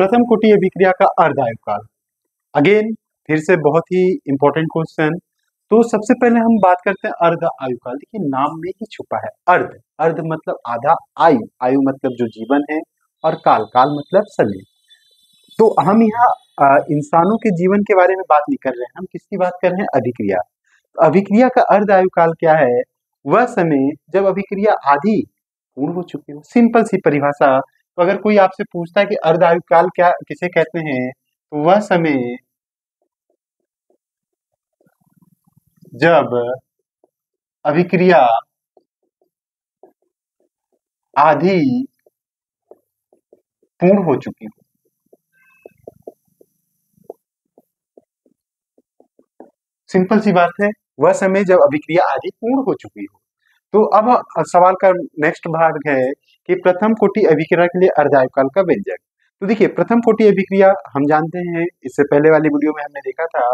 प्रथम कोटि अभिक्रिया का अर्ध आयुकाल। अगेन फिर से बहुत ही इंपॉर्टेंट क्वेश्चन। तो सबसे पहले हम बात करते हैं अर्ध आयुकाल। देखिए नाम में ही छुपा है अर्ध। अर्ध मतलब आधा, आयु, आयु मतलब जो जीवन है, और काल, काल मतलब समय। तो हम यहाँ इंसानों के जीवन के बारे में बात नहीं कर रहे हैं, हम किसकी बात कर रहे हैं? अभिक्रिया। तो अभिक्रिया का अर्ध आयुकाल क्या है? वह समय जब अभिक्रिया आधी पूर्ण हो चुकी हो। सिंपल सी परिभाषा। तो अगर कोई आपसे पूछता है कि अर्ध आयुकाल क्या किसे कहते हैं, तो वह समय जब अभिक्रिया आधी पूर्ण हो चुकी हो। सिंपल सी बात है, वह समय जब अभिक्रिया आधी पूर्ण हो चुकी हो। तो अब सवाल का नेक्स्ट भाग है कि प्रथम कोटि अभिक्रिया के लिए अर्ध आयुकाल का व्यंजक। तो देखिए प्रथम कोटि अभिक्रिया हम जानते हैं, इससे पहले वाली वीडियो में हमने देखा था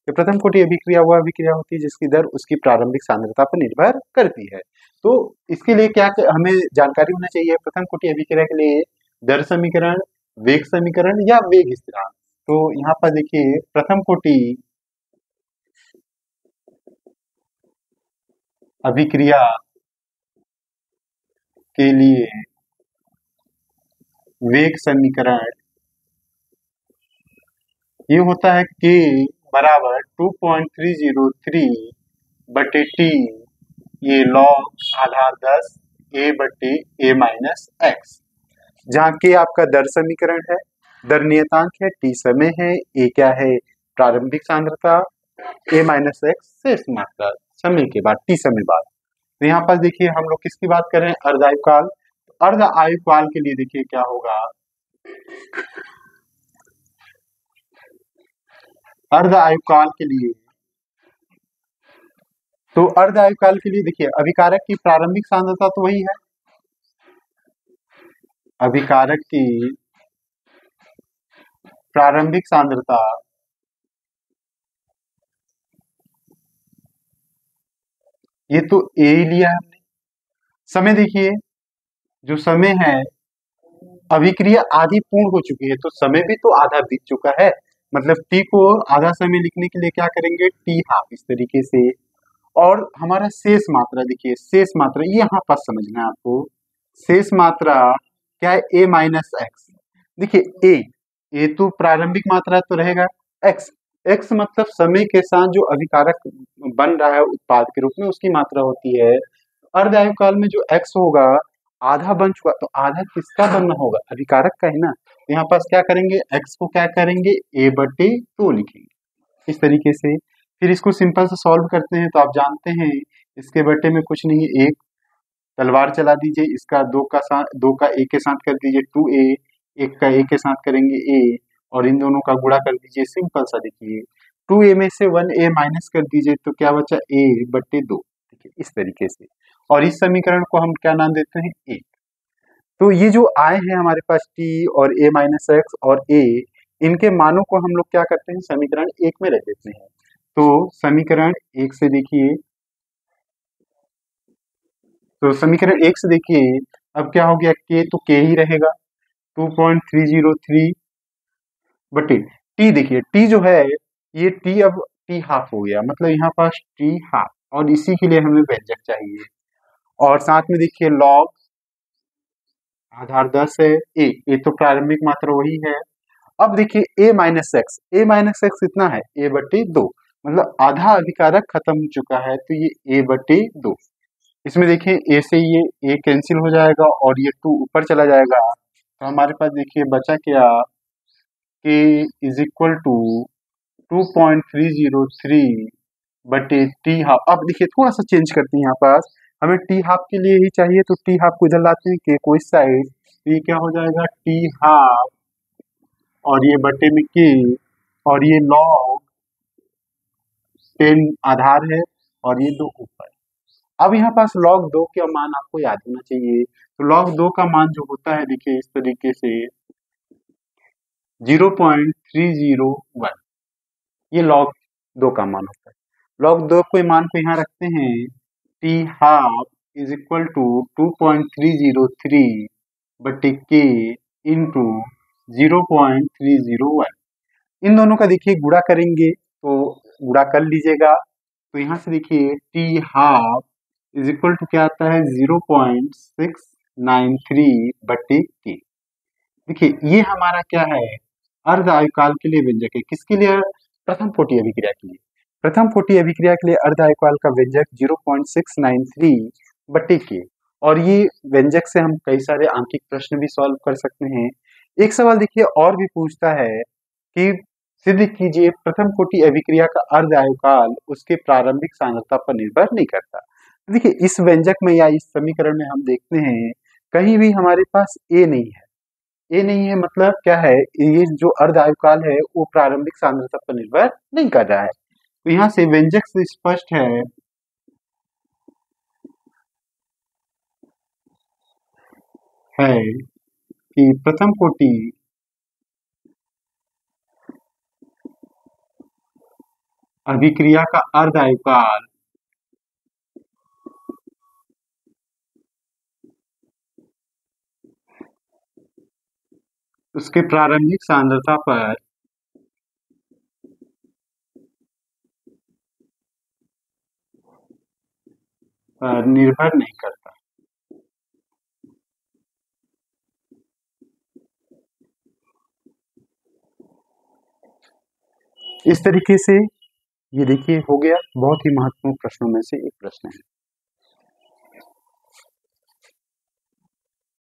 कि प्रथम कोटि अभिक्रिया वह अभिक्रिया होती है जिसकी दर उसकी प्रारंभिक सांद्रता पर निर्भर करती है। तो इसके लिए क्या हमें जानकारी होना चाहिए? प्रथम कोटि अभिक्रिया के लिए दर समीकरण, वेग समीकरण या वेग स्थिरांक। तो यहाँ पर देखिए प्रथम कोटि अभिक्रिया के लिए वेग समीकरण ये होता है k बराबर 2.303 बटे टी, ये लॉग आधार 10 a बटे a माइनस एक्स, जहाँ k आपका दर समीकरण है, दर नियतांक है, t समय है, a क्या है? प्रारंभिक सांद्रता, a माइनस एक्स शेष मात्रा समय के बाद, t समय बाद। तो यहाँ पर देखिए हम लोग किसकी बात कर रहे हैं? अर्ध आयुकाल। अर्ध आयुकाल के लिए देखिए क्या होगा? अर्ध आयुकाल के लिए, तो अर्ध आयुकाल के लिए देखिए अभिकारक की प्रारंभिक सांद्रता तो वही है, अभिकारक की प्रारंभिक सांद्रता ये तो ए ही लिया है हमने। समय देखिए, जो समय है अभिक्रिया आधी पूर्ण हो चुकी है, तो समय भी तो आधा बीत चुका है। मतलब टी को आधा समय लिखने के लिए क्या करेंगे? टी हाफ, इस तरीके से। और हमारा शेष मात्रा देखिए, शेष मात्रा ये यहाँ पर समझना है आपको। शेष मात्रा क्या है? ए माइनस एक्स। देखिए ए तो प्रारंभिक मात्रा तो रहेगा, एक्स, एक्स मतलब समय के साथ जो अभिकारक बन रहा है उत्पाद के रूप में उसकी मात्रा होती है। अर्ध आयुकाल में जो एक्स होगा आधा बन चुका, तो आधा किसका बनना होगा? अभिकारक का है ना। तो यहाँ पास क्या करेंगे? एक्स को क्या करेंगे? ए बटे 2 लिखेंगे इस तरीके से। फिर इसको सिंपल से सॉल्व करते हैं तो आप जानते हैं इसके बटे में कुछ नहीं है, एक तलवार चला दीजिए, इसका दो का ए के साथ कर दीजिए 2a, एक का ए के साथ करेंगे a, और इन दोनों का गुणा कर दीजिए। सिंपल सा देखिए 2a में से 1a माइनस कर दीजिए तो क्या बचा? a बटे 2। देखिए इस तरीके से। और इस समीकरण को हम क्या नाम देते हैं? a। तो ये जो आए हैं हमारे पास t और a माइनस एक्स और a, इनके मानों को हम लोग क्या करते हैं? समीकरण 1 में रख देते हैं। तो समीकरण 1 से देखिए, तो समीकरण 1 से देखिए अब क्या हो गया? k तो k ही रहेगा, 2.303 बटे t। देखिए t जो है ये t अब t हाफ हो गया, मतलब यहाँ पास t हाफ, और इसी के लिए हमें व्यंजक चाहिए। और साथ में देखिए लॉग आधार 10 है, a तो प्रारंभिक मात्रा वही है। अब देखिए a minus x, a minus x कितना है? a बटे 2, मतलब आधा अभिकारक खत्म हो चुका है, तो ये a बटे 2। इसमें देखिए a से ये a कैंसिल हो जाएगा और ये 2 ऊपर चला जाएगा, तो हमारे पास देखिए बचा क्या? k इज इक्वल टू 2.303 बटे टी हाफ। अब देखिए थोड़ा सा चेंज करते हैं, यहाँ पास हमें टी हाफ के लिए ही चाहिए, तो टी हाफ को इधर लाते हैं, k को इस साइड, तो ये क्या हो जाएगा? टी हाफ, और ये बटे में k, और ये लॉग 10 आधार है, और ये 2 ऊपर। अब यहाँ पास log 2 का मान आपको याद होना चाहिए। तो log 2 का मान जो होता है देखिए इस तरीके से 0.301, ये log 2 का मान होता है। log 2 के मान को यहाँ रखते हैं, t half is equal to 2.303 बटे k इंटू 0.301। इन दोनों का देखिए गुणा करेंगे तो गुणा कर लीजिएगा, तो यहाँ से देखिए T half is equal to क्या आता है 0.693 बटे के। देखिए ये हमारा क्या है, अर्ध आयुकाल के लिए व्यंजक है। किसके लिए? प्रथम कोटि अभिक्रिया के लिए। प्रथम कोटि अभिक्रिया के लिए अर्ध आयुकाल का व्यंजक 0.693 बटे के। और ये व्यंजक से हम कई सारे आंकिक प्रश्न भी सॉल्व कर सकते हैं। एक सवाल देखिए और भी पूछता है कि सिद्ध कीजिए प्रथम कोटि अभिक्रिया का अर्ध आयुकाल उसके प्रारंभिक सांद्रता पर निर्भर नहीं करता। देखिए इस व्यंजक में या इस समीकरण में हम देखते हैं कहीं भी हमारे पास ए नहीं है। ए नहीं है मतलब क्या है, ये जो अर्ध आयुकाल है वो प्रारंभिक सांद्रता पर निर्भर नहीं कर रहा है। तो यहाँ से व्यंजक से स्पष्ट है कि प्रथम कोटि अभिक्रिया का अर्ध आयुकाल उसके प्रारंभिक सांद्रता पर निर्भर नहीं करता। इस तरीके से ये देखिए हो गया, बहुत ही महत्वपूर्ण प्रश्नों में से एक प्रश्न है।